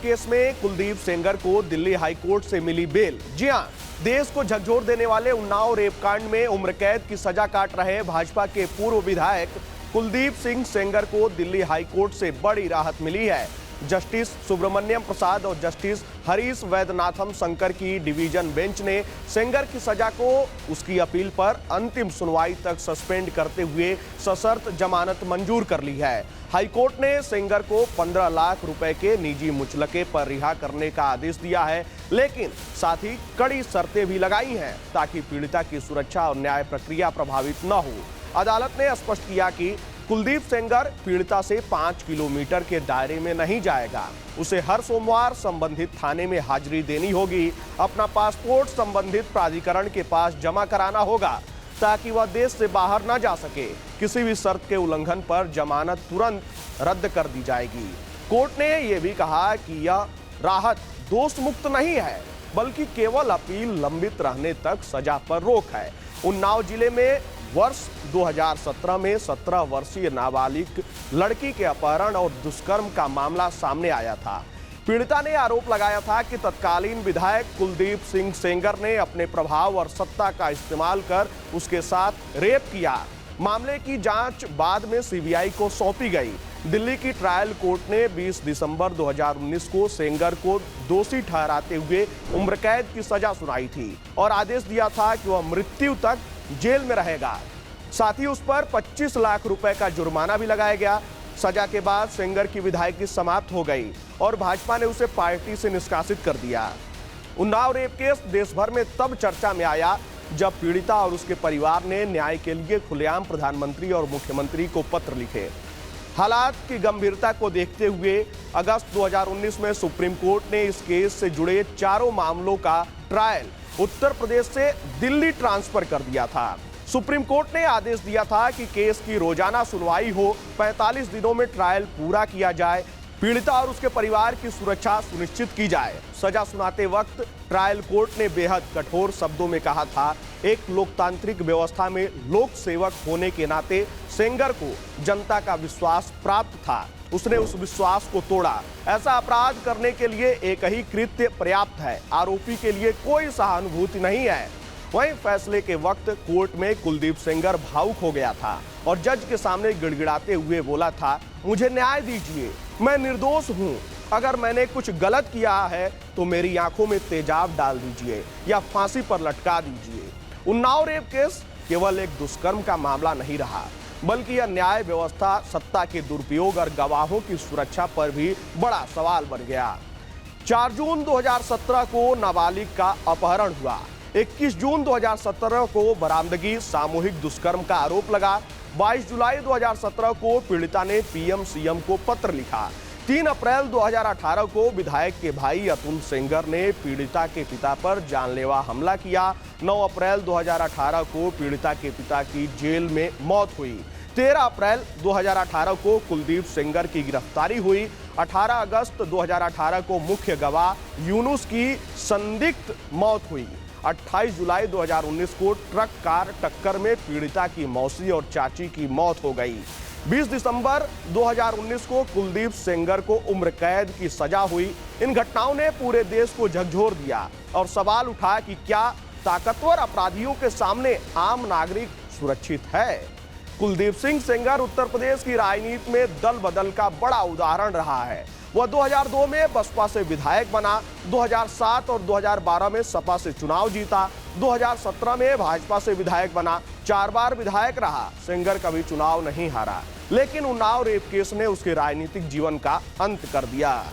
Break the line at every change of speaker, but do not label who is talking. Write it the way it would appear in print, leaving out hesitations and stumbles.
Case में कुलदीप सेंगर को Delhi high court से मिली बेल। जी हां, देश को झकझोर देने वाले उन्नाव रेप कांड में उम्र कैद की सजा काट रहे भाजपा के पूर्व विधायक कुलदीप सिंह सेंगर को दिल्ली हाई कोर्ट से बड़ी राहत मिली है। जस्टिस सुब्रमण्यम प्रसाद और जस्टिस हरीश वैद्यनाथम शंकर की डिवीजन बेंच ने सेंगर की सजा को उसकी अपील पर अंतिम सुनवाई तक सस्पेंड करते हुए सशर्त जमानत मंजूर कर ली है। हाईकोर्ट ने सेंगर को 15 लाख रुपए के निजी मुचलके पर रिहा करने का आदेश दिया है, लेकिन साथ ही कड़ी शर्तें भी लगाई हैं ताकि पीड़िता की सुरक्षा और न्याय प्रक्रिया प्रभावित न हो। अदालत ने स्पष्ट किया कि कुलदीप सेंगर पीड़िता से 5 किलोमीटर के दायरे में नहीं जाएगा। उसे हर सोमवार संबंधित थाने में हाजिरी देनी होगी। अपना पासपोर्ट संबंधित प्राधिकरण के पास जमा कराना होगा ताकि वह देश से बाहर न जा सके। किसी भी शर्त के उल्लंघन पर जमानत तुरंत रद्द कर दी जाएगी। कोर्ट ने यह भी कहा कि यह राहत दोष मुक्त नहीं है, बल्कि केवल अपील लंबित रहने तक सजा पर रोक है। उन्नाव जिले में वर्ष 2017 में 17 वर्षीय नाबालिग लड़की के अपहरण और दुष्कर्म का मामला सामने आया था। पीड़िता ने आरोप लगाया था कि तत्कालीन विधायक कुलदीप सिंह सेंगर ने अपने प्रभाव और सत्ता का इस्तेमाल कर उसके साथ रेप किया। मामले की जांच बाद में सीबीआई को सौंपी गई। दिल्ली की ट्रायल कोर्ट ने 20 दिसंबर 2019 को सेंगर को दोषी ठहराते हुए उम्र कैद की सजा सुनाई थी और आदेश दिया था कि वह मृत्यु तक जेल में रहेगा। साथ ही उस पर 25 लाख रुपए का जुर्माना भी लगाया गया। सजा के बाद सेंगर की विधायकी समाप्त हो गई और भाजपा ने उसे पार्टी से निष्कासित कर दिया। उन्नाव रेप केस देश भर में तब चर्चा में आया जब पीड़िता और उसके परिवार ने न्याय के लिए खुलेआम प्रधानमंत्री और मुख्यमंत्री को पत्र लिखे। हालात की गंभीरता को देखते हुए अगस्त 2019 में सुप्रीम कोर्ट ने इस केस से जुड़े चारों मामलों का ट्रायल उत्तर प्रदेश से दिल्ली ट्रांसफर कर दिया था। सुप्रीम कोर्ट ने आदेश दिया था कि केस की रोजाना सुनवाई हो, 45 दिनों में ट्रायल पूरा किया जाए, पीड़िता और उसके परिवार की सुरक्षा सुनिश्चित की जाए। सजा सुनाते वक्त ट्रायल कोर्ट ने बेहद कठोर शब्दों में कहा था, एक लोकतांत्रिक व्यवस्था में लोक सेवक होने के नाते सेंगर को जनता का विश्वास प्राप्त था। उसने उस विश्वास को तोड़ा। ऐसा अपराध करने के लिए एक ही कृत्य पर्याप्त है। आरोपी के लिए कोई सहानुभूति नहीं है। वहीं फैसले के वक्त कोर्ट में कुलदीप सेंगर भावुक हो गया था और जज के सामने गिड़गिड़ाते हुए बोला था, मुझे न्याय दीजिए, मैं निर्दोष हूं। अगर मैंने कुछ गलत किया है तो मेरी आंखों में तेजाब डाल दीजिए या फांसी पर लटका दीजिए। उन्नाव रेप केस केवल एक दुष्कर्म का मामला नहीं रहा, बल्कि यह न्याय व्यवस्था, सत्ता के दुरुपयोग और गवाहों की सुरक्षा पर भी बड़ा सवाल बन गया। 4 जून 2017 को नाबालिग का अपहरण हुआ। 21 जून 2017 को बरामदगी सामूहिक दुष्कर्म का आरोप लगा। 22 जुलाई 2017 को पीड़िता ने पीएम सीएम को पत्र लिखा। 3 अप्रैल 2018 को विधायक के भाई अतुल सेंगर ने पीड़िता के पिता पर जानलेवा हमला किया। 9 अप्रैल 2018 को पीड़िता के पिता की जेल में मौत हुई। 13 अप्रैल 2018 को कुलदीप सेंगर की गिरफ्तारी हुई। 18 अगस्त 2018 को मुख्य गवाह यूनुस की संदिग्ध मौत हुई। 28 जुलाई 2019 को ट्रक कार टक्कर में पीड़िता की मौसी और चाची की मौत हो गई। 20 दिसंबर 2019 को कुलदीप सेंगर को उम्र कैद की सजा हुई। इन घटनाओं ने पूरे देश को झकझोर दिया और सवाल उठा कि क्या ताकतवर अपराधियों के सामने आम नागरिक सुरक्षित है? कुलदीप सिंह सेंगर उत्तर प्रदेश की राजनीति में दल बदल का बड़ा उदाहरण रहा है। वह 2002 में बसपा से विधायक बना, 2007 और 2012 में सपा से चुनाव जीता, 2017 में भाजपा से विधायक बना, 4 बार विधायक रहा। सेंगर कभी चुनाव नहीं हारा, लेकिन उन्नाव रेप केस ने उसके राजनीतिक जीवन का अंत कर दिया।